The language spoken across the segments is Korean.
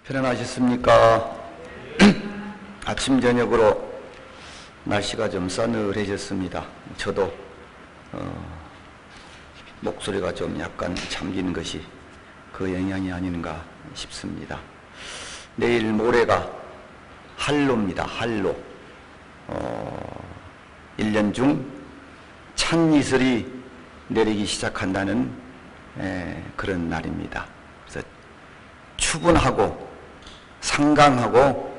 편안하셨습니까? 아침 저녁으로 날씨가 좀 싸늘해졌습니다. 저도 목소리가 좀 약간 잠기는 것이 그 영향이 아닌가 싶습니다. 내일 모레가 한로입니다. 한로. 1년 중 찬이슬이 내리기 시작한다는 그런 날입니다. 그래서 추분하고 상강하고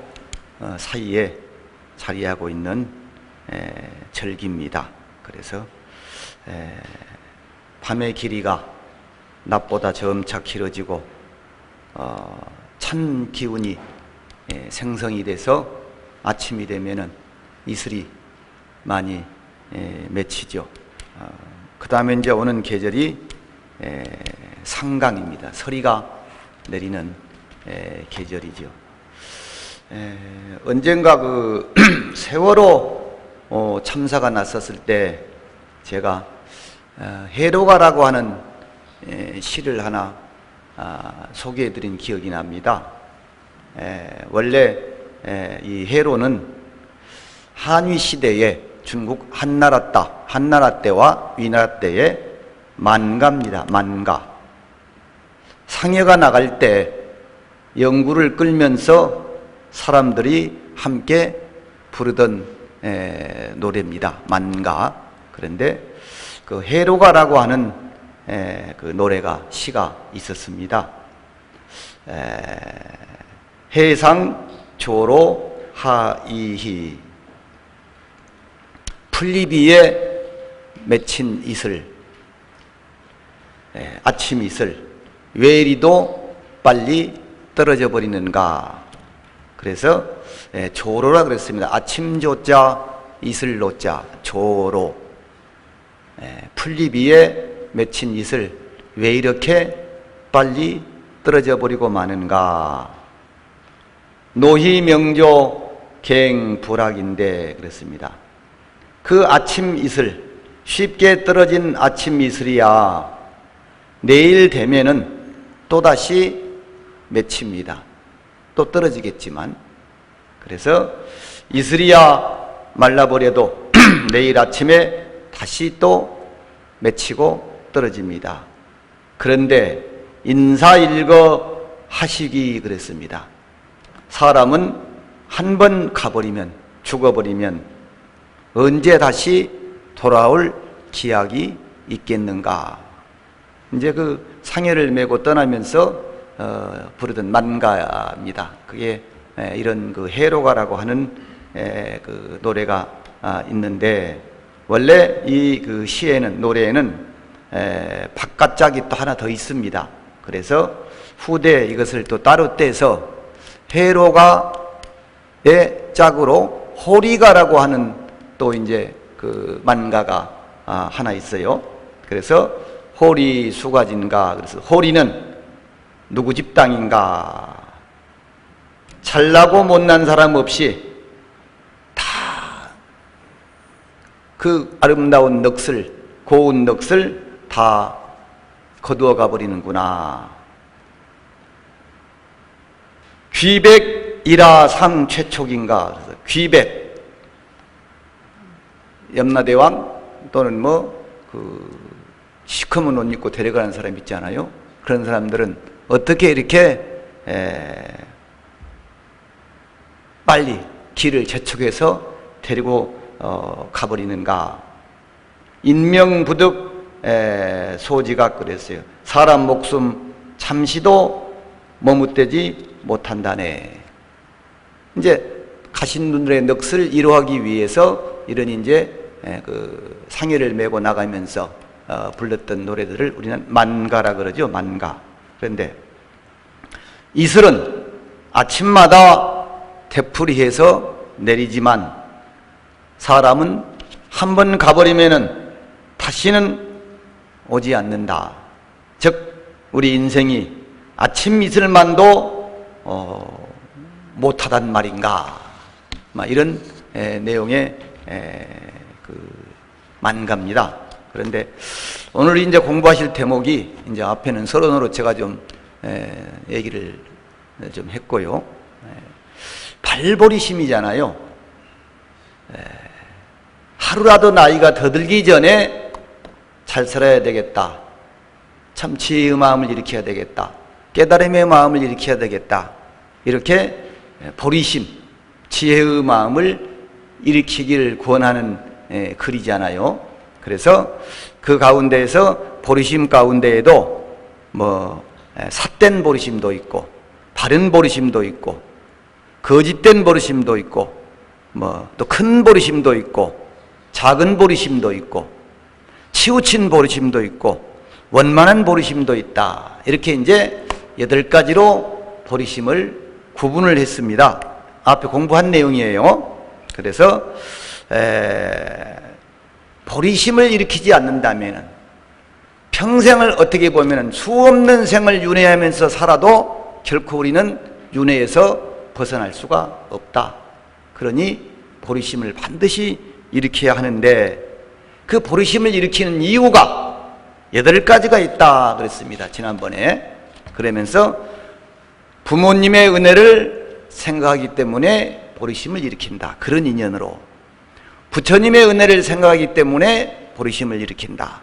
사이에 자리하고 있는 절기입니다. 그래서 밤의 길이가 낮보다 점차 길어지고 찬 기운이 생성이 돼서 아침이 되면은 이슬이 많이 맺히죠. 그 다음에 이제 오는 계절이 상강입니다. 서리가 내리는 계절이죠. 언젠가 그 세월호 참사가 났었을 때 제가 해로가라고 하는 시를 하나 소개해드린 기억이 납니다. 원래 이 해로는 한위 시대에 중국 한나라 때와 위나라 때의 만가입니다. 만가. 상여가 나갈 때 영구를 끌면서 사람들이 함께 부르던 노래입니다. 만가. 그런데 그 해로가라고 하는 그 노래가 시가 있었습니다. 해상 조로 하이히 풀잎위에 맺힌 이슬, 아침 이슬 왜 이리도 빨리 떨어져 버리는가. 그래서 조로라 그랬습니다. 아침 조자 이슬 노자 조로. 풀잎 위에 맺힌 이슬 왜 이렇게 빨리 떨어져 버리고 마는가. 노희 명조 갱불악인데 그랬습니다. 그 아침 이슬, 쉽게 떨어진 아침 이슬이야 내일 되면은 또다시 맺힙니다. 또 떨어지겠지만. 그래서 이슬이야 말라버려도 내일 아침에 다시 또 맺히고 떨어집니다. 그런데 인사일거 하시기 그랬습니다. 사람은 한 번 가버리면, 죽어버리면 언제 다시 돌아올 기약이 있겠는가. 이제 그 상여를 메고 떠나면서 부르던 만가입니다. 그게 이런 그 해로가라고 하는 그 노래가 있는데, 원래 이 그 시에는, 노래에는 바깥짝이 또 하나 더 있습니다. 그래서 후대에 이것을 또 따로 떼서 해로가의 짝으로 호리가라고 하는 또 이제 그 만가가 하나 있어요. 그래서 호리 수가진가. 그래서 호리는 누구 집 땅인가. 잘나고 못난 사람 없이 다 그 아름다운 넋을, 고운 넋을 다 거두어 가버리는구나. 귀백이라상 최촉인가. 그래서 귀백, 염라대왕 또는 시커먼 옷 입고 데려가는 사람 있잖아요. 그런 사람들은 어떻게 이렇게 빨리 길을 재촉해서 데리고 가버리는가. 인명부득 소지각 그랬어요. 사람 목숨 잠시도 머뭇대지 못한다네. 이제 가신 분들의 넋을 이루하기 위해서 이런 이제 그 상여를 메고 나가면서 불렀던 노래들을 우리는 만가라 그러죠. 만가. 그런데 이슬은 아침마다 되풀이해서 내리지만 사람은 한 번 가버리면은 다시는 오지 않는다. 즉 우리 인생이 아침 이슬만도 못하단 말인가. 이런 내용의 그 만가입니다. 그런데 오늘 이제 공부하실 대목이 이제 앞에는 서론으로 제가 좀 얘기를 좀 했고요. 발버리심이잖아요. 하루라도 나이가 더 들기 전에 잘 살아야 되겠다. 참 지혜의 마음을 일으켜야 되겠다. 깨달음의 마음을 일으켜야 되겠다. 이렇게 보리심, 지혜의 마음을 일으키길 권하는 글이잖아요. 그래서 그 가운데에서 보리심 가운데에도 삿된 보리심도 있고, 바른 보리심도 있고, 거짓된 보리심도 있고, 또 큰 보리심도 있고, 작은 보리심도 있고, 치우친 보리심도 있고, 원만한 보리심도 있다. 이렇게 이제 8가지로 보리심을 구분을 했습니다. 앞에 공부한 내용이에요. 그래서 보리심을 일으키지 않는다면 평생을 어떻게 보면 수없는 생을 윤회하면서 살아도 결코 우리는 윤회에서 벗어날 수가 없다. 그러니 보리심을 반드시 일으켜야 하는데, 그 보리심을 일으키는 이유가 8가지가 있다 그랬습니다, 지난번에. 그러면서 부모님의 은혜를 생각하기 때문에 보리심을 일으킨다. 그런 인연으로. 부처님의 은혜를 생각하기 때문에 보리심을 일으킨다.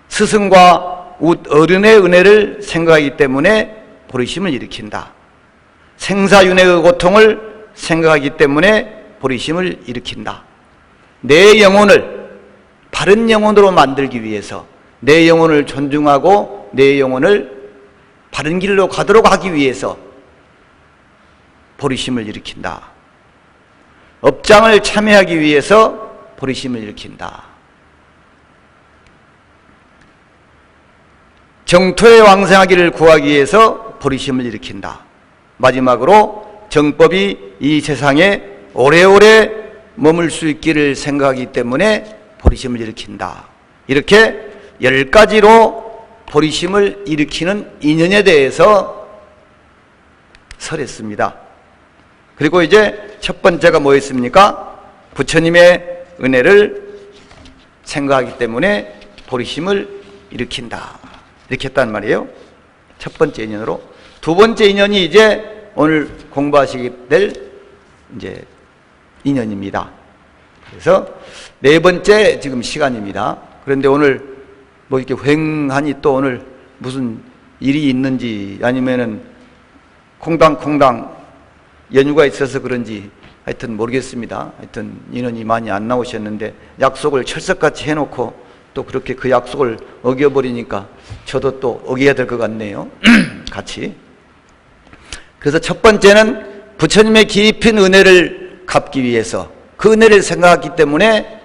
스승과 어른의 은혜를 생각하기 때문에 보리심을 일으킨다. 생사윤회의 고통을 생각하기 때문에 보리심을 일으킨다. 내 영혼을 바른 영혼으로 만들기 위해서, 내 영혼을 존중하고 내 영혼을 바른 길로 가도록 하기 위해서 보리심을 일으킨다. 업장을 참여하기 위해서 보리심을 일으킨다. 정토에 왕생하기를 구하기 위해서 보리심을 일으킨다. 마지막으로 정법이 이 세상에 오래오래 머물 수 있기를 생각하기 때문에 보리심을 일으킨다. 이렇게 10가지로 보리심을 일으키는 인연에 대해서 설했습니다. 그리고 이제 첫 번째가 뭐였습니까? 부처님의 은혜를 생각하기 때문에 보리심을 일으킨다. 이렇게 했단 말이에요. 첫 번째 인연으로. 두 번째 인연이 이제 오늘 공부하시게 될 이제 인연입니다. 그래서 네 번째 지금 시간입니다. 그런데 오늘 뭐 이렇게 휑하니 또 오늘 무슨 일이 있는지 아니면은 콩당콩당 연휴가 있어서 그런지 하여튼 모르겠습니다. 하여튼 인원이 많이 안 나오셨는데 약속을 철석같이 해놓고 또 그렇게 그 약속을 어겨버리니까 저도 또 어겨야 될 것 같네요. 같이. 그래서 첫 번째는 부처님의 깊은 은혜를 갚기 위해서, 그 은혜를 생각하기 때문에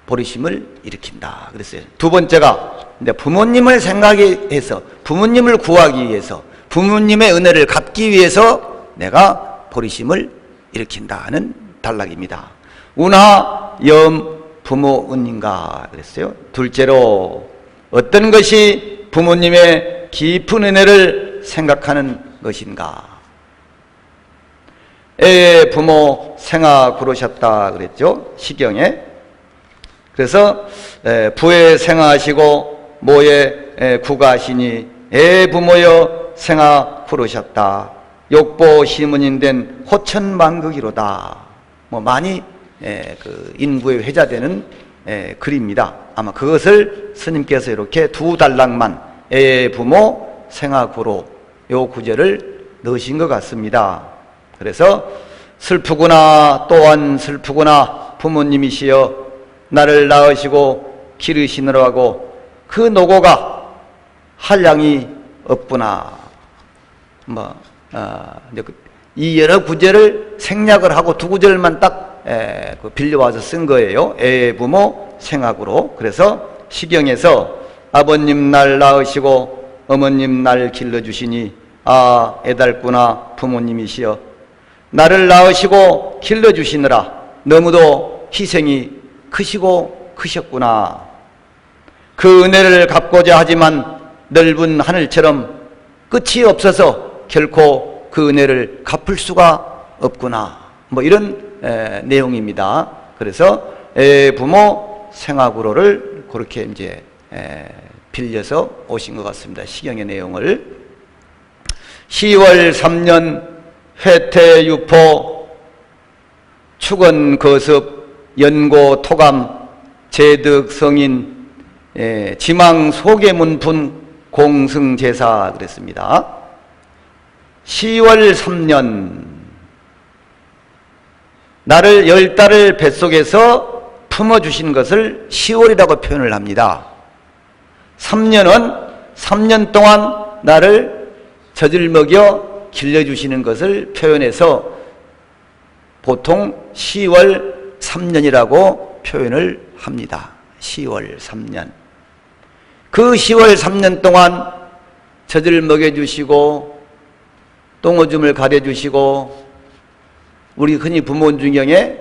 보리심을 일으킨다 그랬어요. 두 번째가 이제 부모님을 생각해서, 부모님을 구하기 위해서, 부모님의 은혜를 갚기 위해서 내가 보리심을 일으킨다는 단락입니다. 운하 염 부모 은인가 그랬어요. 둘째로 어떤 것이 부모님의 깊은 은혜를 생각하는 것인가. 애의 부모 생아 구르셨다 그랬죠, 시경에. 그래서 부에 생아하시고 모에 구가하시니 애 부모여 생아 구르셨다. 욕보 시문인 호천만극이로다. 뭐 많이 그 인구에 회자되는 글입니다. 아마 그것을 스님께서 이렇게 두 단락만 애의 부모 생아구로 요 구절을 넣으신 것 같습니다. 그래서 슬프구나, 또한 슬프구나, 부모님이시여 나를 낳으시고 기르시느라 하고 그 노고가 한량이 없구나. 이 여러 구절을 생략을 하고 두 구절만 딱 빌려와서 쓴 거예요. 애의 부모 생학으로. 그래서 시경에서 아버님 날 낳으시고 어머님 날 길러주시니 아 애달구나 부모님이시여 나를 낳으시고 길러주시느라 너무도 희생이 크시고 크셨구나. 그 은혜를 갚고자 하지만 넓은 하늘처럼 끝이 없어서 결코 그 은혜를 갚을 수가 없구나. 뭐 이런 내용입니다. 그래서 부모 생아구로를 그렇게 이제 빌려서 오신 것 같습니다. 시경의 내용을. 10월 3년 회태유포 축원 거습 연고 토감 제득성인 지망 소개문분 공승제사 그랬습니다. 10월 3년 나를 10달을 뱃속에서 품어주신 것을 10월이라고 표현을 합니다. 3년은 3년 동안 나를 젖을 먹여 길러주시는 것을 표현해서 보통 10월 3년이라고 표현을 합니다. 10월 3년. 그 10월 3년 동안 젖을 먹여주시고 똥오줌을 가려주시고 우리 흔히 부모 중경에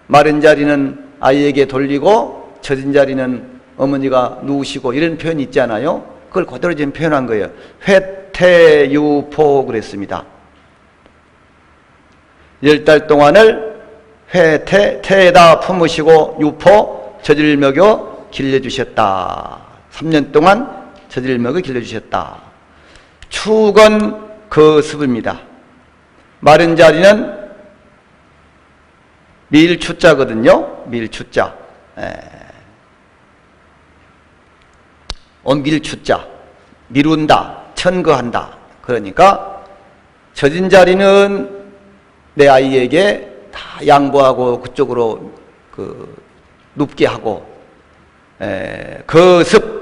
마른 자리는 아이에게 돌리고 젖은 자리는 어머니가 누우시고 이런 표현이 있잖아요. 그걸 그대로 지금 표현한 거예요. 회태유포 그랬습니다. 10달 동안을 태에다 품으시고 유포 젖을 먹여 길러주셨다. 3년 동안 젖을 먹여 길러주셨다. 축원 거습입니다. 마른 자리는 밀추자거든요. 밀추자. 밀추자. 미룬다. 천거한다. 그러니까 젖은 자리는 내 아이에게 다 양보하고 그쪽으로 눕게 하고 거습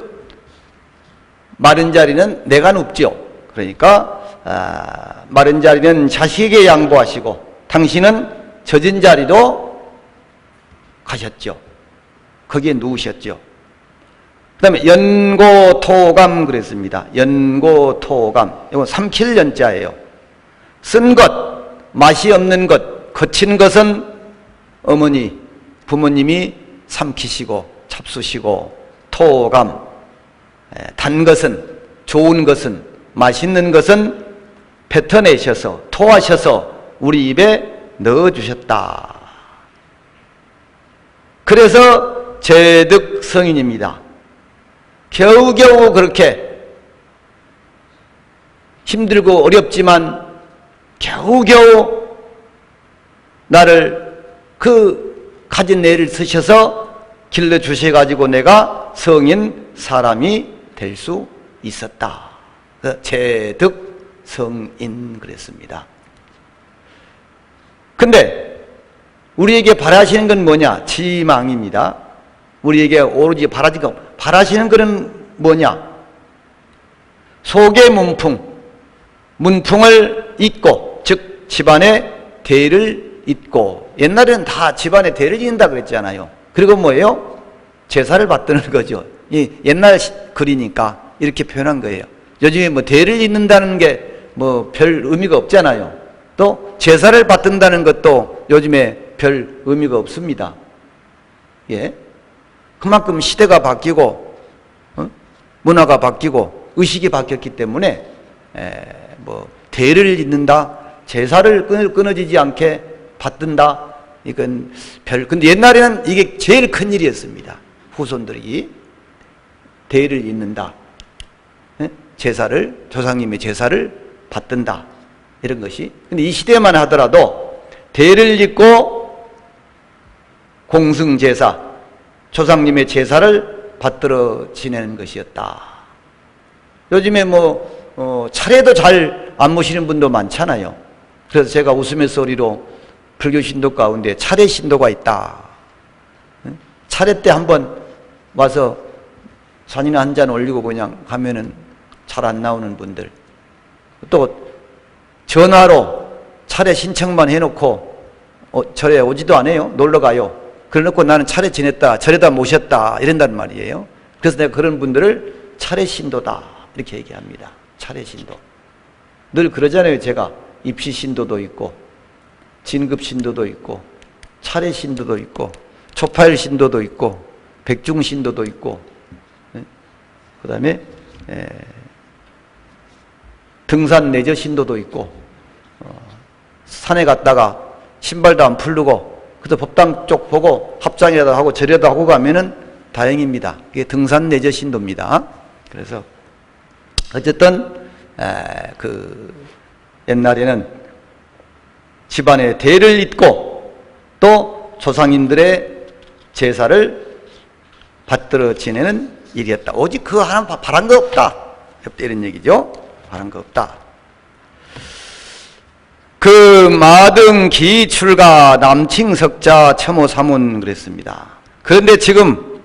마른 자리는 내가 눕지요. 그러니까 마른 자리는 자식에게 양보하시고 당신은 젖은 자리도 가셨죠. 거기에 누우셨죠. 그 다음에 연고토감 그랬습니다. 연고토감. 이건 삼킬 연자예요. 쓴 것, 맛이 없는 것, 거친 것은 어머니, 부모님이 삼키시고 잡수시고 토감, 단 것은, 좋은 것은, 맛있는 것은 뱉어내셔서 토하셔서 우리 입에 넣어주셨다. 그래서 제득성인입니다. 겨우겨우 그렇게 힘들고 어렵지만 겨우겨우 나를 가진 애를 쓰셔서 길러주셔가지고 내가 성인 사람이 될 수 있었다. 제득성인 그랬습니다. 근데 우리에게 바라시는 건 뭐냐? 지망입니다. 우리에게 오로지 바라시는 것은 뭐냐? 속의 문풍을 잇고, 즉 집안의 대를 잇고. 옛날에는 다 집안의 대를 잇는다 그랬잖아요. 그리고 뭐예요? 제사를 받드는 거죠. 이 옛날 글이니까 이렇게 표현한 거예요. 요즘에 뭐 대를 잇는다는 게 뭐 별 의미가 없잖아요. 또 제사를 받든다는 것도 요즘에 별 의미가 없습니다. 예, 그만큼 시대가 바뀌고 문화가 바뀌고 의식이 바뀌었기 때문에 뭐 대를 잇는다, 제사를 끊어지지 않게 받든다, 이건 근데 옛날에는 이게 제일 큰 일이었습니다. 후손들이 대를 잇는다, 제사를, 조상님의 제사를 받든다, 이런 것이. 근데 이 시대만 하더라도 대를 잇고 공승제사, 조상님의 제사를 받들어 지내는 것이었다. 요즘에 차례도 잘 안 모시는 분도 많잖아요. 그래서 제가 웃으면서리로 불교 신도 가운데 차례 신도가 있다. 차례 때 한번 와서 잔이나 한 잔 올리고 그냥 가면은 잘 안 나오는 분들, 또 전화로 차례 신청만 해놓고 절에 오지도 않아요. 놀러 가요. 그래놓고 나는 차례 지냈다, 절에다 모셨다, 이런단 말이에요. 그래서 내가 그런 분들을 차례 신도다 이렇게 얘기합니다. 차례 신도. 늘 그러잖아요. 제가 입시 신도도 있고 진급 신도도 있고 차례 신도도 있고 초파일 신도도 있고 백중 신도도 있고, 그 다음에 등산 내저 신도도 있고, 산에 갔다가 신발도 안 풀르고 그래서 법당 쪽 보고 합장이라도 하고 절이라도 하고 가면은 다행입니다. 이게 등산 내저 신도입니다. 그래서 어쨌든 옛날에는 집안의 대를 잇고 또 조상님들의 제사를 받들어 지내는 일이었다. 오직 그거 하나 바란 거 없다. 이런 얘기죠. 바란 거 없다. 그 마등 기출가 남칭석자 첨호사문 그랬습니다. 그런데 지금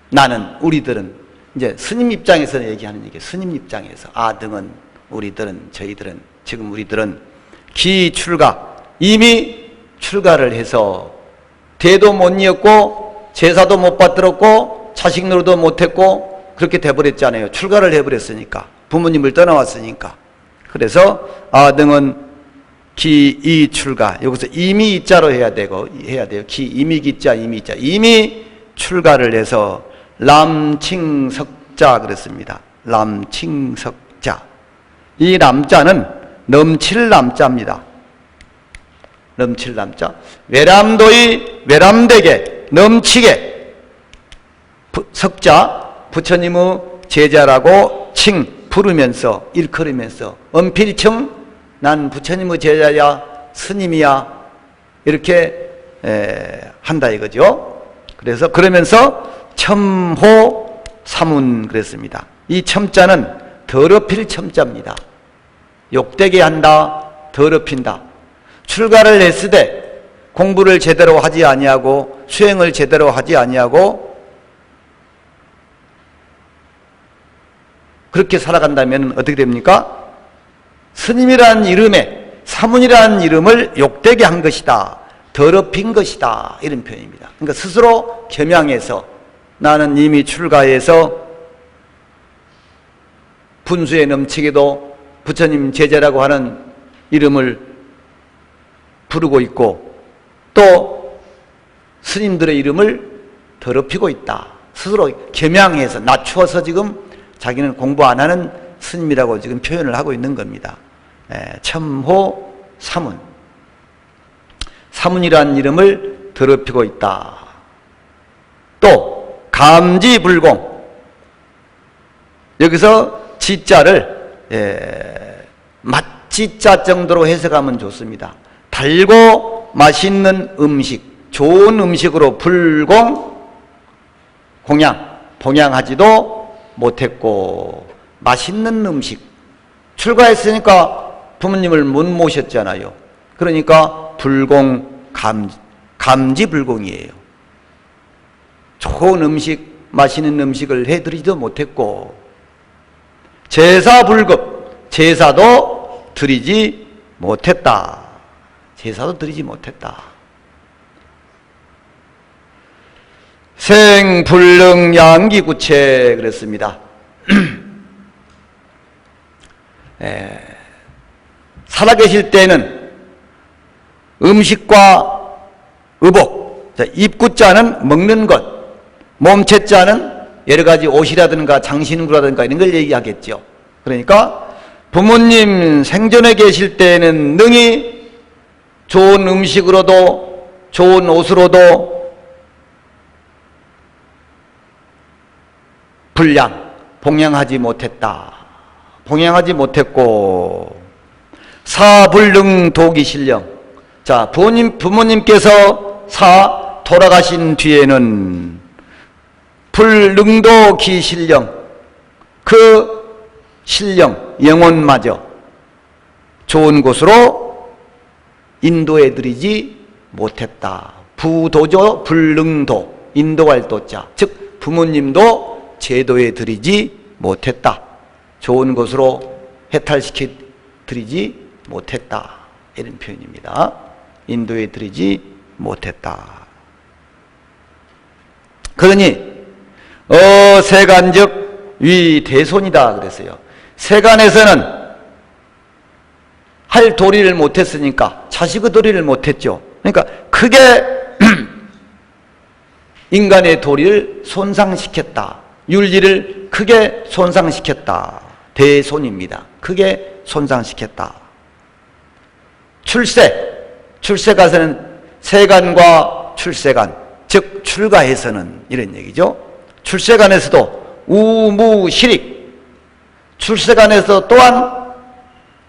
나는, 우리들은 이제 스님 입장에서 얘기하는 얘기, 스님 입장에서 아등은, 우리들은, 저희들은, 지금 우리들은 기출가, 이미 출가를 해서 대도 못 이었고 제사도 못 받들었고 자식 노릇도 못했고 그렇게 돼버렸잖아요. 출가를 해버렸으니까, 부모님을 떠나왔으니까. 그래서 아등은 기이 출가, 여기서 이미 이자로 해야 돼요. 기 이미 기자, 이미 이자, 이미 출가를 해서 람칭석자 그랬습니다. 람칭석자. 이 남자는 넘칠 남자입니다. 넘칠 남자. 외람도의 외람되게, 넘치게. 석자, 부처님의 제자라고 부르면서, 일컬으면서 엄필청 난 부처님의 제자야, 스님이야, 이렇게 한다 이거죠. 그래서 그러면서 첨호 사문 그랬습니다. 이 첨자는 더럽힐 첨자입니다. 욕되게 한다, 더럽힌다. 출가를 했으되 공부를 제대로 하지 아니하고 수행을 제대로 하지 아니하고 그렇게 살아간다면 어떻게 됩니까? 스님이라는 이름에, 사문이라는 이름을 욕되게 한 것이다, 더럽힌 것이다, 이런 표현입니다. 그러니까 스스로 겸양해서 나는 이미 출가해서 분수에 넘치게도 부처님 제자라고 하는 이름을 부르고 있고 또 스님들의 이름을 더럽히고 있다. 스스로 겸양해서 낮추어서 지금 자기는 공부 안 하는 스님이라고 지금 표현을 하고 있는 겁니다. 첨호 사문, 사문이라는 이름을 더럽히고 있다. 또 감지불공, 여기서 지자를 맛지자 정도로 해석하면 좋습니다. 달고 맛있는 음식, 좋은 음식으로 봉양하지도 못했고, 맛있는 음식, 출가했으니까 부모님을 못 모셨잖아요. 그러니까 감지불공이에요. 좋은 음식, 맛있는 음식을 해드리지도 못했고, 제사불급, 제사도 드리지 못했다. 제사도 드리지 못했다. 생불능양기구체 그랬습니다. 살아계실 때는 음식과 의복, 입구자는 먹는 것, 몸체자는 여러 가지 옷이라든가 장신구라든가 이런 걸 얘기하겠죠. 그러니까 부모님 생전에 계실 때는 능히 좋은 음식으로도 좋은 옷으로도 봉양하지 못했다. 봉양하지 못했고, 사불능 도기신령. 자, 부모님께서 돌아가신 뒤에는 불능도 기신령, 그 신령, 영혼마저 좋은 곳으로 인도해드리지 못했다. 부도죠, 불능도, 인도할 도자. 즉 부모님도 제도해드리지 못했다. 좋은 곳으로 해탈시켜드리지 못했다. 이런 표현입니다. 인도해드리지 못했다. 그러니 세간즉 위대손이다 그랬어요. 세간에서는 할 도리를 못했으니까 자식의 도리를 못했죠. 그러니까 크게 인간의 도리를 손상시켰다. 윤리를 크게 손상시켰다. 대손입니다. 크게 손상시켰다. 출세가서는 세간과 출세간, 즉 출가해서는 이런 얘기죠. 출세간에서도 우무실익, 출세간에서 또한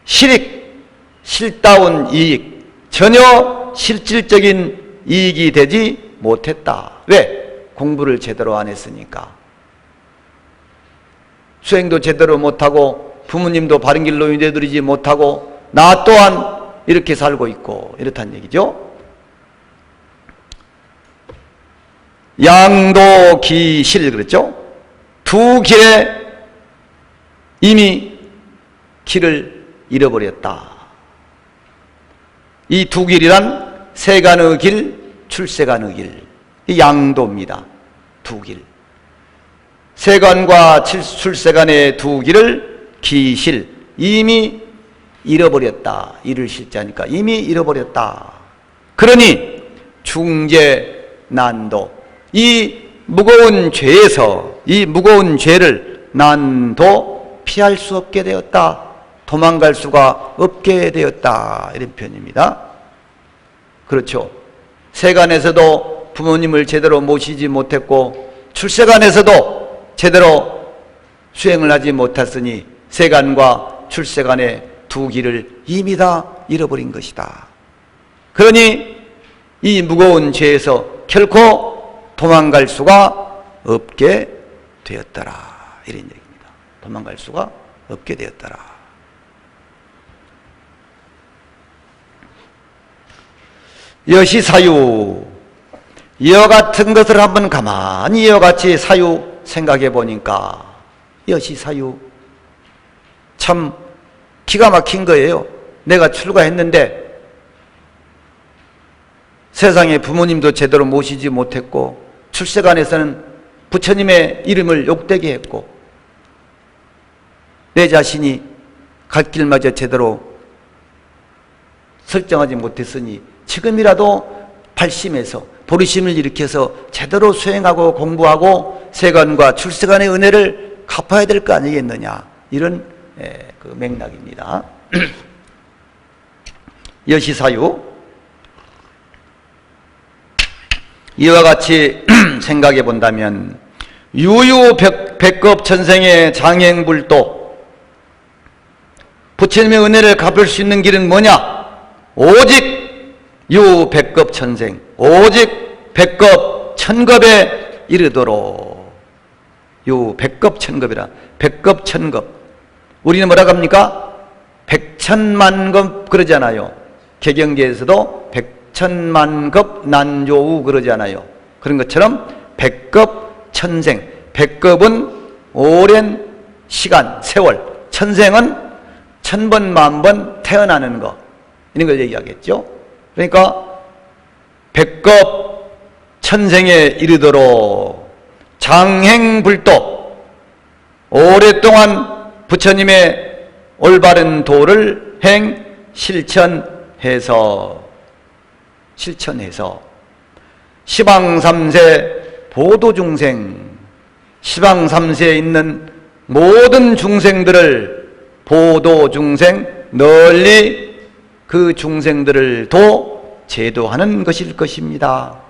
실익, 실다운 이익, 전혀 실질적인 이익이 되지 못했다. 왜? 공부를 제대로 안 했으니까. 수행도 제대로 못하고 부모님도 바른 길로 인도해드리지 못하고 나 또한 이렇게 살고 있고 이렇다는 얘기죠. 양도기실 그랬죠. 두 길에 이미 길을 잃어버렸다. 이 두 길이란 세간의 길, 출세간의 길, 이 양도입니다. 두 길. 세간과 출세간의 두 길을 기실, 이미 잃어버렸다. 이를 실자니까 이미 잃어버렸다. 그러니 중재 난도, 이 무거운 죄에서 이 무거운 죄를 난도 피할 수 없게 되었다. 도망갈 수가 없게 되었다. 이런 표현입니다. 그렇죠. 세간에서도 부모님을 제대로 모시지 못했고 출세간에서도 제대로 수행을 하지 못했으니 세간과 출세간의 두 길을 이미 다 잃어버린 것이다. 그러니 이 무거운 죄에서 결코 도망갈 수가 없게 되었더라. 이런 얘기입니다. 도망갈 수가 없게 되었더라. 여시사유, 이와 같은 것을 한번 가만히 이와 같이 사유 생각해 보니까 여시사유, 참 기가 막힌 거예요. 내가 출가했는데 세상에 부모님도 제대로 모시지 못했고 출세간에서는 부처님의 이름을 욕되게 했고 내 자신이 갈 길마저 제대로 설정하지 못했으니 지금이라도 발심해서 보리심을 일으켜서 제대로 수행하고 공부하고 세간과 출세간의 은혜를 갚아야 될 거 아니겠느냐, 이런 그 맥락입니다. 여시사유, 이와 같이 생각해 본다면 유유백겁천생의 장행불도, 부처님의 은혜를 갚을 수 있는 길은 뭐냐? 오직 유백겁천생, 오직 백겁천겁에 이르도록. 유백겁천겁이라, 백겁천겁, 우리는 뭐라고 합니까? 백천만겁 그러잖아요. 개경계에서도 백천만겁 난조우 그러잖아요. 그런 것처럼 백겁천생, 백겁은 오랜 시간, 세월, 천생은 천번 만번 태어나는 거, 이런 걸 얘기하겠죠. 그러니까 백겁천생에 이르도록 장행불도, 오랫동안 부처님의 올바른 도를 실천해서 시방삼세 보도중생, 시방삼세에 있는 모든 중생들을, 보도중생, 널리 그 중생들을 제도하는 것일 것입니다.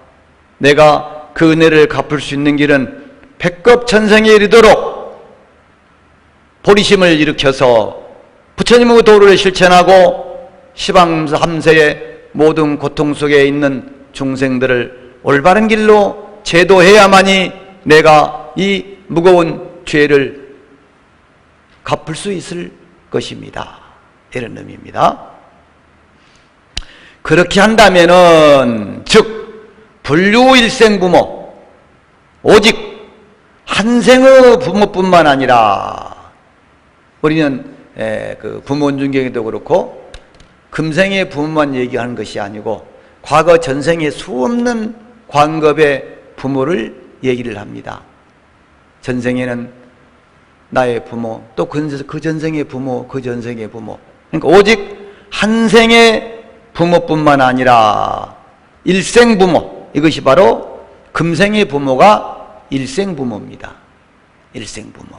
내가 그 은혜를 갚을 수 있는 길은 백겁천생에 이르도록 보리심을 일으켜서 부처님의 도를 실천하고 시방삼세의 모든 고통 속에 있는 중생들을 올바른 길로 제도해야만이 내가 이 무거운 죄를 갚을 수 있을 것입니다. 이런 의미입니다. 그렇게 한다면은, 즉 불류일생부모, 오직 한 생의 부모뿐만 아니라, 우리는 그 부모운중경에도 그렇고 금생의 부모만 얘기하는 것이 아니고 과거 전생의 수없는 관급의 부모를 얘기를 합니다. 전생에는 나의 부모, 또 그 전생의 부모, 그 전생의 부모. 그러니까 오직 한 생의 부모뿐만 아니라 일생부모, 이것이 바로 금생의 부모가 일생부모입니다. 일생부모.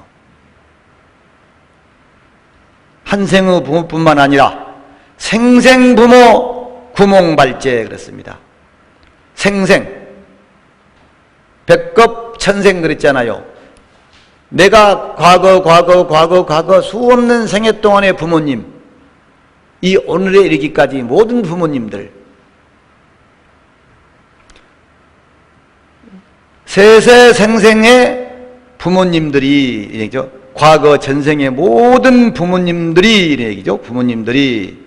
한 생의 부모뿐만 아니라 생생부모 구몽발제 그렇습니다. 생생, 백겁천생 그랬잖아요. 내가 과거 수없는 생애 동안의 부모님, 이 오늘에 이르기까지 모든 부모님들, 세세생생의 부모님들이 얘기죠. 과거 전생의 모든 부모님들이 얘기죠. 부모님들이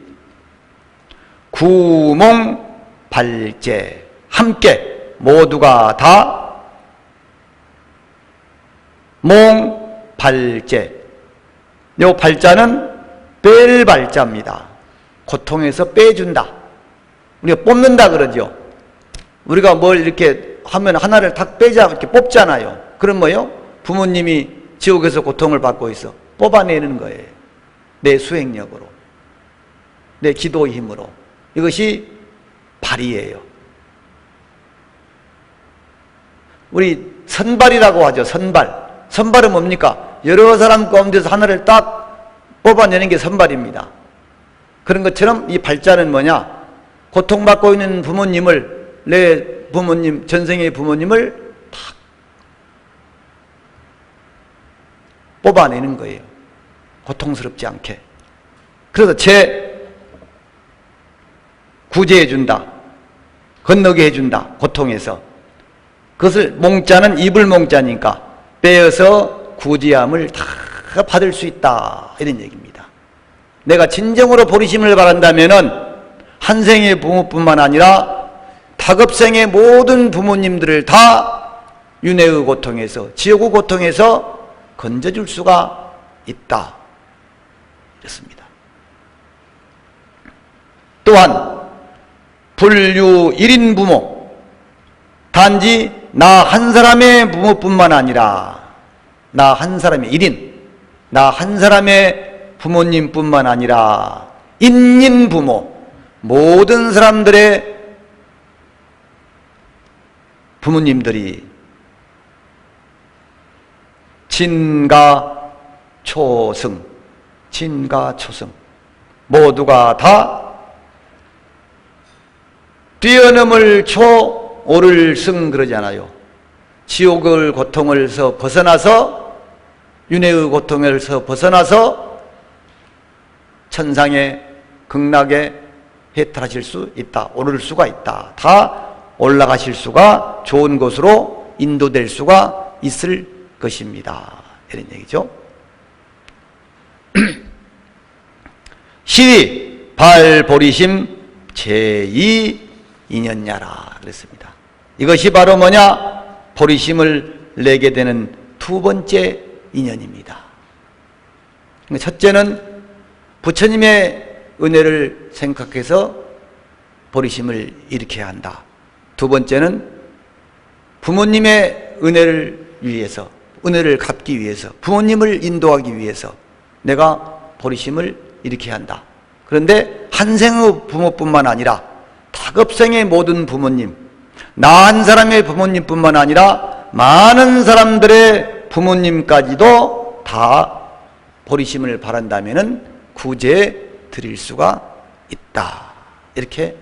구몽발제 함께 모두가 다 몽발제. 요 발자는 뺄 발자입니다. 고통에서 빼준다. 우리가 뽑는다 그러죠. 우리가 뭘 이렇게 하면 하나를 탁 빼자 이렇게 뽑잖아요. 그럼 뭐요? 부모님이 지옥에서 고통을 받고 있어. 뽑아내는 거예요. 내 수행력으로, 내 기도의 힘으로. 이것이 발이에요. 우리 선발이라고 하죠. 선발. 선발은 뭡니까? 여러 사람 가운데서 하나를 딱 뽑아내는 게 선발입니다. 그런 것처럼 이 발자는 뭐냐? 고통받고 있는 부모님을, 내 부모님, 전생의 부모님을 탁 뽑아내는 거예요. 고통스럽지 않게. 그래서 구제해준다. 건너게 해준다. 고통에서. 그것을 몽자는 입을 몽자니까 빼어서 구제함을 다 받을 수 있다. 이런 얘기입니다. 내가 진정으로 보리심을 바란다면은 한 생의 부모뿐만 아니라 다급생의 모든 부모님들을 다 윤회의 고통에서, 지옥의 고통에서 건져줄 수가 있다. 이렇습니다. 또한 불유 1인 부모, 단지 나 한 사람의 부모뿐만 아니라 나 한 사람의 1인, 나 한 사람의 부모님뿐만 아니라 인인 부모, 모든 사람들의 부모님들이 진가초승, 진가초승 모두가 다 뛰어넘을 초 오를 승 그러잖아요. 지옥의 고통을서 벗어나서, 윤회의 고통에서 벗어나서 천상의 극락에 해탈하실 수 있다. 오를 수가 있다. 다 올라가실 수가, 좋은 곳으로 인도될 수가 있을 것입니다. 이런 얘기죠. 시위 발보리심 제2인연야라 그랬습니다. 이것이 바로 뭐냐? 보리심을 내게 되는 두 번째 인연입니다. 첫째는 부처님의 은혜를 생각해서 보리심을 일으켜야 한다. 두 번째는 부모님의 은혜를 위해서, 은혜를 갚기 위해서, 부모님을 인도하기 위해서 내가 보리심을 일으켜야 한다. 그런데 한 생의 부모뿐만 아니라 다급생의 모든 부모님, 나 한 사람의 부모님뿐만 아니라 많은 사람들의 부모님까지도 다 보리심을 바란다면 구제해 드릴 수가 있다. 이렇게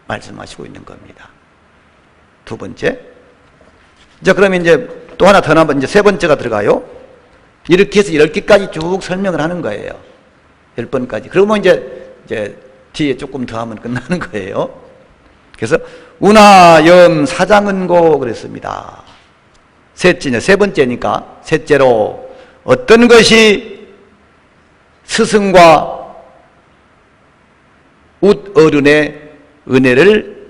말씀하시고 있는 겁니다. 두 번째. 자, 그러면 이제 또 하나 더 남은 이제 세 번째가 들어가요. 이렇게 해서 10개까지 쭉 설명을 하는 거예요. 10번까지. 그러면 이제 뒤에 조금 더 하면 끝나는 거예요. 그래서 운하염 사장은고 그랬습니다. 셋째, 세 번째니까 셋째로 어떤 것이 스승과 웃어른의 은혜를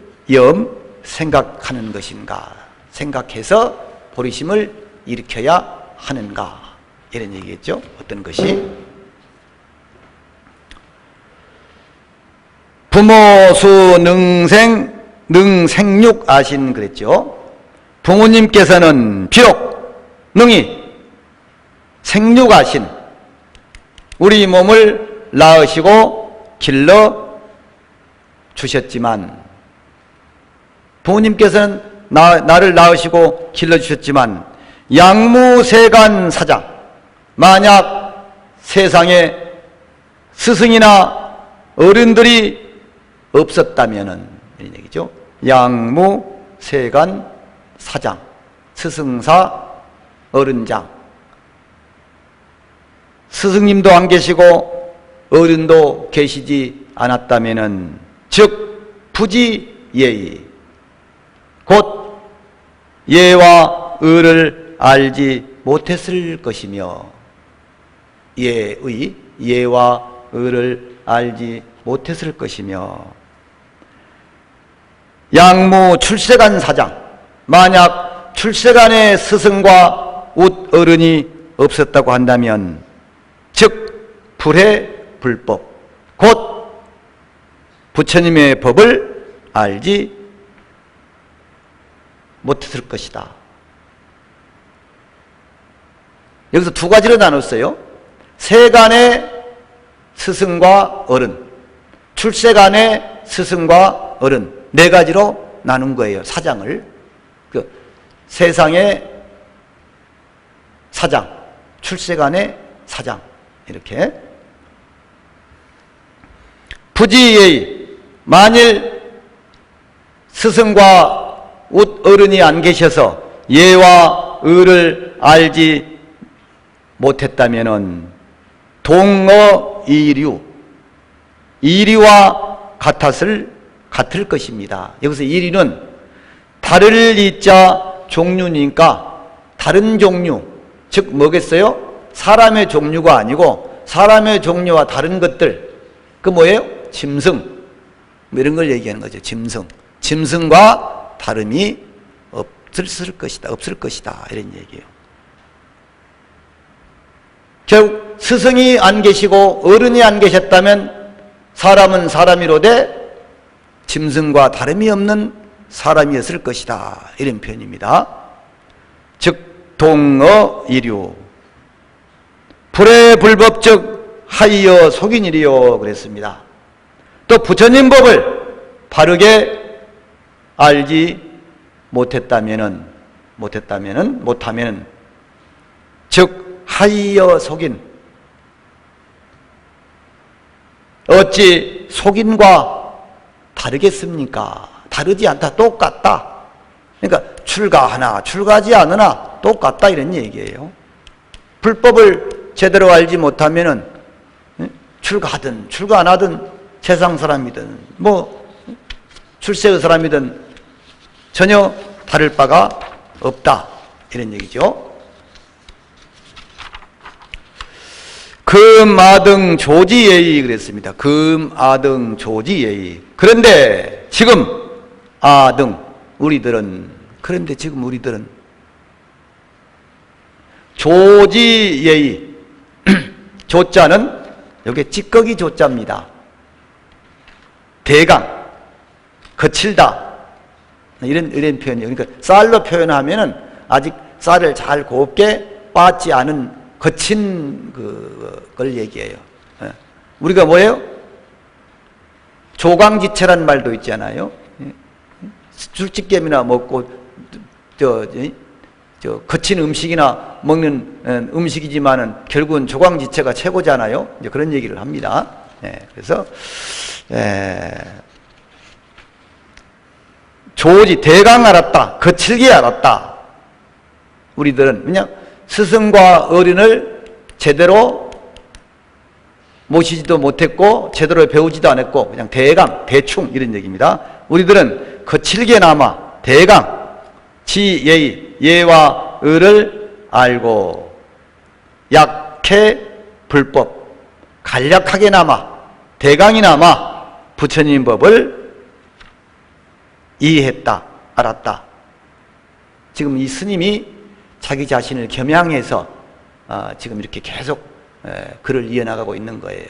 생각하는 것인가, 생각해서 보리심을 일으켜야 하는가, 이런 얘기겠죠. 어떤 것이 부모수 능생육 아신 그랬죠. 부모님께서는 비록 능히 생육하신 우리 몸을 낳으시고 길러 주셨지만, 부모님께서는 나를 낳으시고 길러 주셨지만 양무세간 사장, 만약 세상에 스승이나 어른들이 없었다면은, 이런 얘기죠. 양무세간 사장, 스승사, 어른장, 스승님도 안 계시고 어른도 계시지 않았다면은 즉 부지예의 곧 예와 의를 알지 못했을 것이며 예와 의를 알지 못했을 것이며 양무 출세간 사장 만약 출세간의 스승과 웃 어른이 없었다고 한다면 즉 불의 불법 곧 부처님의 법을 알지 못했을 것이다. 여기서 두 가지로 나눴어요. 세간의 스승과 어른, 출세간의 스승과 어른 네 가지로 나눈 거예요. 사장을. 그 세상의 사장, 출세간의 사장 이렇게. 부지의 만일 스승과 웃 어른이 안 계셔서 예와 의를 알지 못했다면은 동어이류 이리와 같을 것입니다. 여기서 이리는 다를 이자 종류니까 다른 종류 즉 뭐겠어요? 사람의 종류가 아니고 사람의 종류와 다른 것들 그 뭐예요? 짐승 뭐 이런 걸 얘기하는 거죠. 짐승과 다름이 없을 것이다 이런 얘기예요. 결국 스승이 안 계시고 어른이 안 계셨다면 사람은 사람이로되 짐승과 다름이 없는 사람이었을 것이다 이런 표현입니다. 즉 동어이류 불의 불법적 하이어 속인이리요 그랬습니다. 또 부처님 법을 바르게 알지 못하면은 즉 하이어 속인 어찌 속인과 다르겠습니까? 다르지 않다 똑같다. 그러니까 출가하나 출가하지 않으나 똑같다 이런 얘기예요. 불법을 제대로 알지 못하면은 출가하든 출가 안 하든 세상 사람이든 뭐 출세의 사람이든 전혀 다를 바가 없다 이런 얘기죠. 금아등 조지예의 그랬습니다. 금아등 조지예의. 그런데 지금 우리들은 조지예의 조자는 여기 찌꺼기 조자입니다. 대강 거칠다 이런 표현이에요. 그러니까 쌀로 표현하면은 아직 쌀을 잘 곱게 빻지 않은 거친 그걸 얘기해요. 우리가 뭐예요? 조강지체란 말도 있잖아요. 술집게임이나 먹고 거친 음식이나 먹는 음식이지만은 결국은 조강지체가 최고잖아요. 이제 그런 얘기를 합니다. 그래서 조지 대강 알았다, 거칠게 알았다. 우리들은 그냥 스승과 어른을 제대로 모시지도 못했고 제대로 배우지도 않았고 그냥 대강, 대충 이런 얘기입니다. 우리들은 거칠게나마 대강, 지예의, 예와 의를 알고 약해 불법, 간략하게나마 대강이나마 부처님 법을 이해했다, 알았다. 지금 이 스님이 자기 자신을 겸양해서 지금 이렇게 계속 글을 이어나가고 있는 거예요.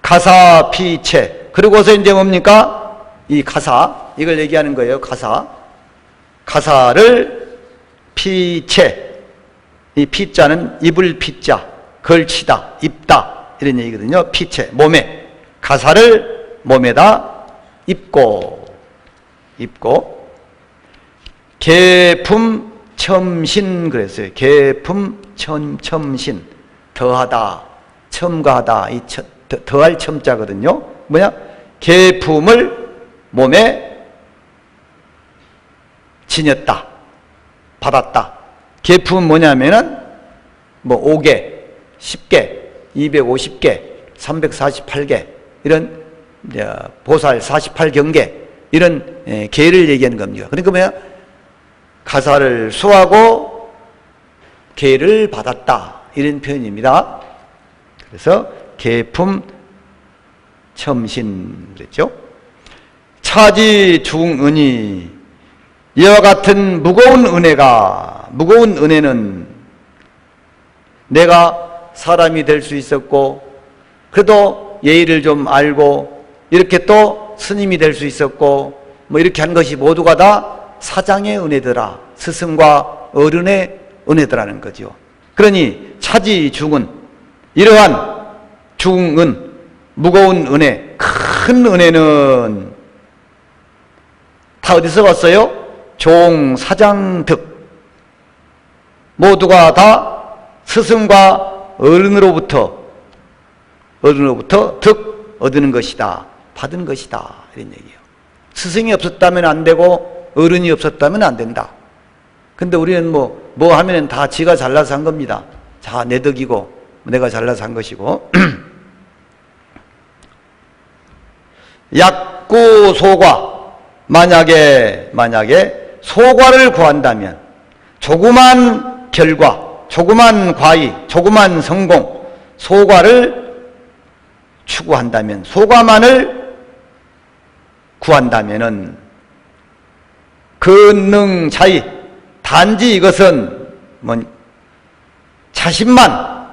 가사피체. 그러고서 이제 뭡니까? 이 가사, 이걸 얘기하는 거예요. 가사를 피체. 이 피자는 입을 피자, 걸치다, 입다 이런 얘기거든요. 피체, 몸에. 가사를 몸에다 입고 계품 첨신 그랬어요. 계품 첨신 더하다, 첨가하다 이 더할 첨자거든요. 뭐냐? 계품을 몸에 지녔다, 받았다. 계품은 뭐냐면은 뭐 5개, 10개 250개, 348개 이런 보살 48경계 이런 계를 얘기하는 겁니다. 그러니까 뭐야? 가사를 수하고 계를 받았다 이런 표현입니다. 그래서 계품 첨신 그랬죠. 차지 중은이 이와 같은 무거운 은혜는 내가 사람이 될 수 있었고 그래도 예의를 좀 알고 이렇게 또 스님이 될 수 있었고 뭐 이렇게 한 것이 모두가 다 사장의 은혜더라. 스승과 어른의 은혜더라는 거죠. 그러니 차지 중은 이러한 중은 무거운 은혜, 큰 은혜는 다 어디서 왔어요? 종사장득 모두가 다 스승과 어른으로부터 득 얻는 것이다. 받은 것이다. 이런 얘기예요. 스승이 없었다면 안 되고 어른이 없었다면 안 된다. 근데 우리는 뭐 하면은 다 지가 잘나서 한 겁니다. 자, 내 덕이고 내가 잘나서 한 것이고. 약구소과 만약에 소과를 구한다면 조그만 결과, 조그만 과의, 조그만 성공, 소과를 추구한다면, 소과만을 구한다면은 근능자의 단지 이것은 자신만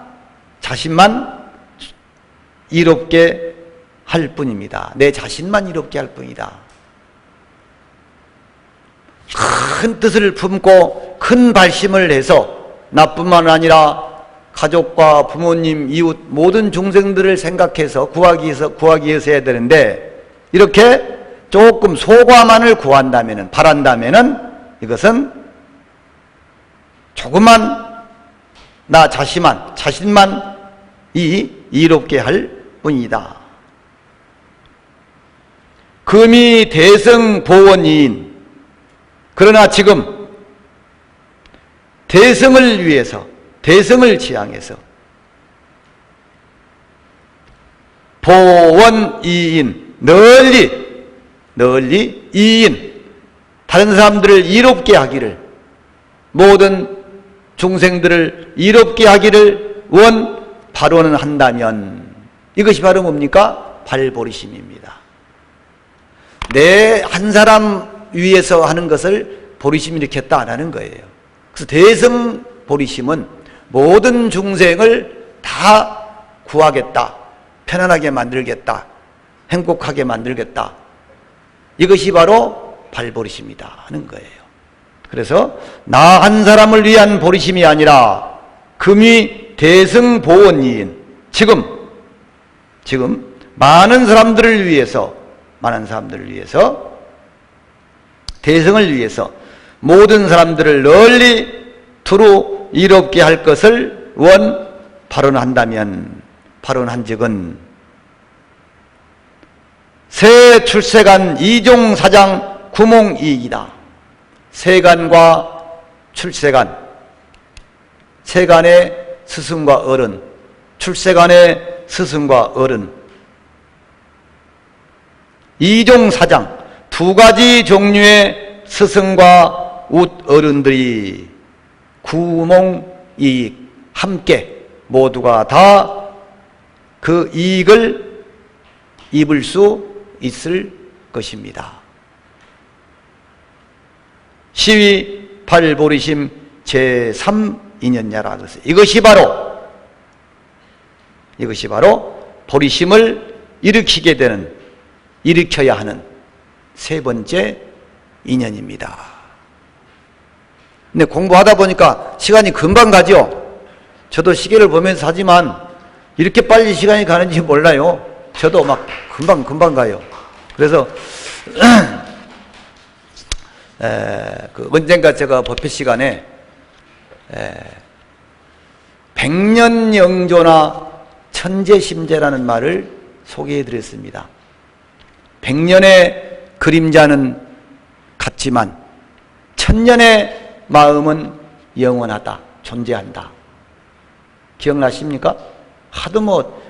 이롭게 할 뿐입니다. 내 자신만 이롭게 할 뿐이다. 큰 뜻을 품고 큰 발심을 해서 나뿐만 아니라 가족과 부모님, 이웃 모든 중생들을 생각해서 구하기 위해서 해야 되는데 이렇게 조금 소과만을 구한다면은, 바란다면은 이것은 조그만 나 자신만 이롭게 할 뿐이다. 금이 대승보원이인, 그러나 지금 대승을 위해서, 대승을 지향해서 보원이인, 널리 이인, 다른 사람들을 이롭게 하기를, 모든 중생들을 이롭게 하기를 바로는 한다면 이것이 바로 뭡니까? 발보리심입니다. 내 한 사람 위해서 하는 것을 보리심이 일으켰다라는 거예요. 그래서 대승 보리심은 모든 중생을 다 구하겠다, 편안하게 만들겠다, 행복하게 만들겠다, 이것이 바로 발보리심이다 하는 거예요. 그래서 나 한 사람을 위한 보리심이 아니라 금이 대승보원이인, 지금 많은 사람들을 위해서 대승을 위해서 모든 사람들을 널리 두루 이롭게 할 것을 발언한다면, 발언한즉은 세 출세간 이종사장 구몽이익이다. 세간과 출세간, 세간의 스승과 어른, 출세간의 스승과 어른, 이종사장, 두 가지 종류의 스승과 웃 어른들이 구몽이익, 함께 모두가 다 그 이익을 입을 수 있을 것입니다. 시위 발보리심 제3인연야라 그랬어요. 이것이 바로 보리심을 일으켜야 하는 세 번째 인연입니다. 근데 공부하다 보니까 시간이 금방 가죠. 저도 시계를 보면서 하지만 이렇게 빨리 시간이 가는지 몰라요. 저도 막 금방 가요. 그래서 언젠가 제가 법회 시간에 백년영조나 천재심재라는 말을 소개해 드렸습니다. 100년의 그림자는 같지만 1000년의 마음은 영원하다, 존재한다. 기억나십니까? 하도 뭐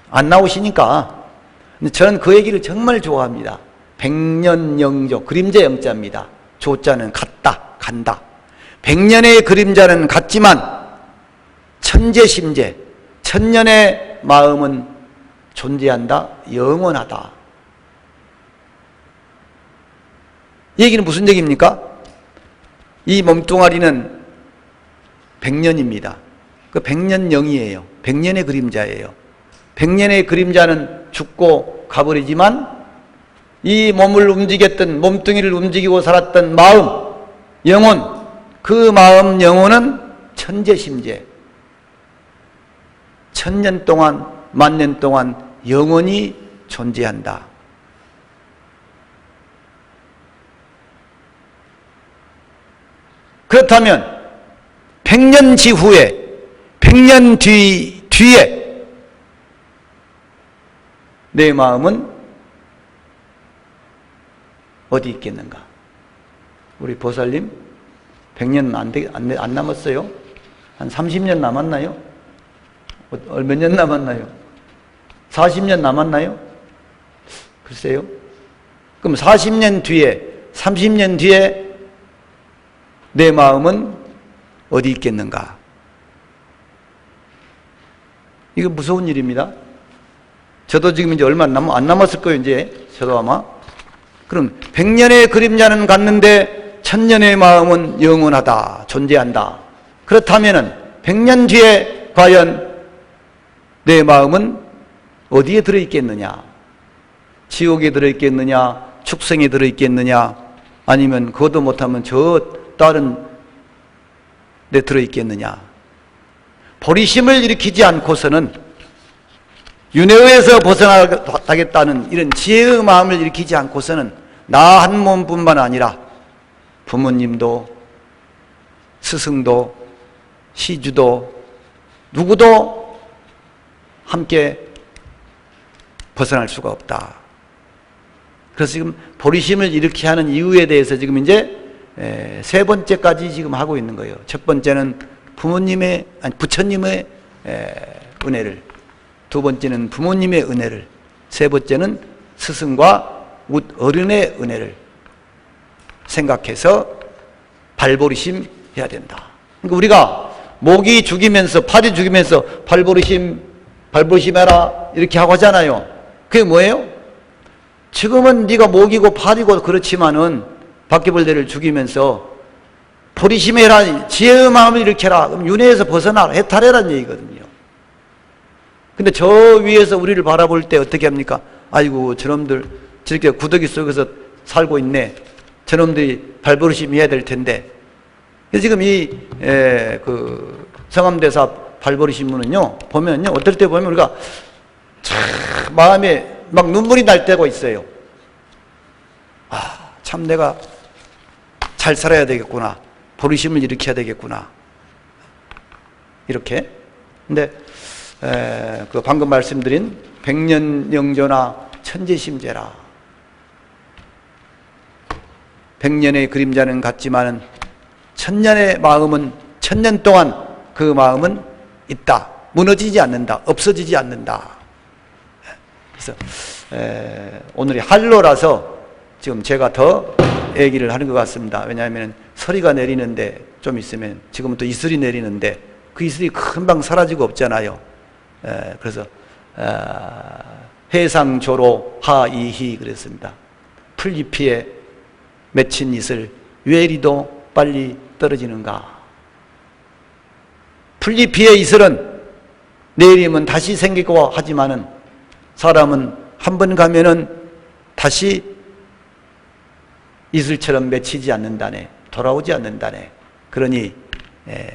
안 나오시니까. 근데 저는 그 얘기를 정말 좋아합니다. 백년영조, 그림자 영자입니다. 조자는 같다, 간다. 백년의 그림자는 같지만 천재심재, 천년의 마음은 존재한다, 영원하다. 이 얘기는 무슨 얘기입니까? 이 몸뚱아리는 백년입니다. 그 백년영이에요. 백년의 그림자예요. 백년의 그림자는 죽고 가버리지만 이 몸을 움직였던, 몸뚱이를 움직이고 살았던 마음, 영혼, 그 마음, 영혼은 천재심재. 천년 동안, 만년 동안 영원히 존재한다. 그렇다면 100년 지후에, 100년 뒤에 내 마음은 어디 있겠는가? 우리 보살님 100년 안 남았어요? 한 30년 남았나요? 몇 년 남았나요? 40년 남았나요? 글쎄요. 그럼 40년 뒤에, 30년 뒤에 내 마음은 어디 있겠는가? 이거 무서운 일입니다. 저도 지금 이제 얼마 안 남았을 거예요, 이제. 저도 아마. 그럼 100년의 그림자는 갔는데 1000년의 마음은 영원하다, 존재한다. 그렇다면은 100년 뒤에 과연 내 마음은 어디에 들어있겠느냐? 지옥에 들어있겠느냐? 축생에 들어있겠느냐? 아니면 그것도 못하면 저 다른 데 들어있겠느냐? 보리심을 일으키지 않고서는, 윤회에서 벗어나겠다는 이런 지혜의 마음을 일으키지 않고서는 나 한 몸뿐만 아니라 부모님도, 스승도, 시주도, 누구도 함께 벗어날 수가 없다. 그래서 지금 보리심을 일으키게 하는 이유에 대해서 지금 이제 세 번째까지 지금 하고 있는 거예요. 첫 번째는 부처님의 은혜를, 두 번째는 부모님의 은혜를, 세 번째는 스승과 어른의 은혜를 생각해서 발보리심 해야 된다. 그러니까 우리가 목이 죽이면서, 팔이 죽이면서 발보리심해라 이렇게 하고 하잖아요. 그게 뭐예요? 지금은 네가 목이고 팔이고 그렇지만은 바퀴벌레를 죽이면서 보리심해라, 지혜의 마음을 일으켜라, 그럼 윤회에서 벗어나라, 해탈해라는 얘기거든요. 근데 저 위에서 우리를 바라볼 때 어떻게 합니까? 아이고, 저놈들 저렇게 구더기 속에서 살고 있네. 저놈들이 발버릇심 해야 될 텐데. 그래서 지금 그 성암대사 발버릇심문은요, 보면요, 어떨 때 보면 우리가 참 마음에 막 눈물이 날 때가 있어요. 아, 참 내가 잘 살아야 되겠구나. 보리심을 일으켜야 되겠구나. 이렇게. 근데 그 방금 말씀드린 백년영조나 천재심재라. 백년의 그림자는 같지만은 천년의 마음은, 천년 동안 그 마음은 있다. 무너지지 않는다. 없어지지 않는다. 그래서 오늘이 한로라서 지금 제가 더 얘기를 하는 것 같습니다. 왜냐하면 서리가 내리는데 좀 있으면, 지금은 또 이슬이 내리는데 그 이슬이 금방 사라지고 없잖아요. 그래서 해상조로 하이히 그랬습니다. 풀잎에 맺힌 이슬 왜 이리도 빨리 떨어지는가? 풀잎의 이슬은 내리면 다시 생기고 하지만은 사람은 한 번 가면은 다시 이슬처럼 맺히지 않는다네. 돌아오지 않는다네. 그러니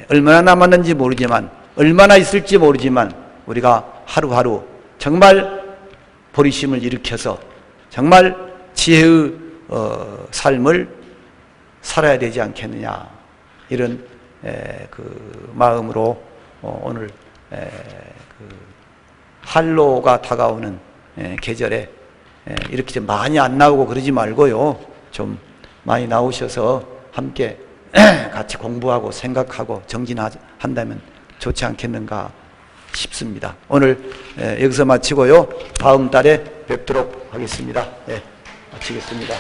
얼마나 남았는지 모르지만, 얼마나 있을지 모르지만 우리가 하루하루 정말 보리심을 일으켜서 정말 지혜의 삶을 살아야 되지 않겠느냐, 이런 그 마음으로 오늘 그 한로가 다가오는 계절에 이렇게 좀 많이 안 나오고 그러지 말고요, 좀 많이 나오셔서 함께 같이 공부하고 생각하고 정진한다면 좋지 않겠는가 싶습니다. 오늘 여기서 마치고요. 다음 달에 뵙도록 하겠습니다. 마치겠습니다.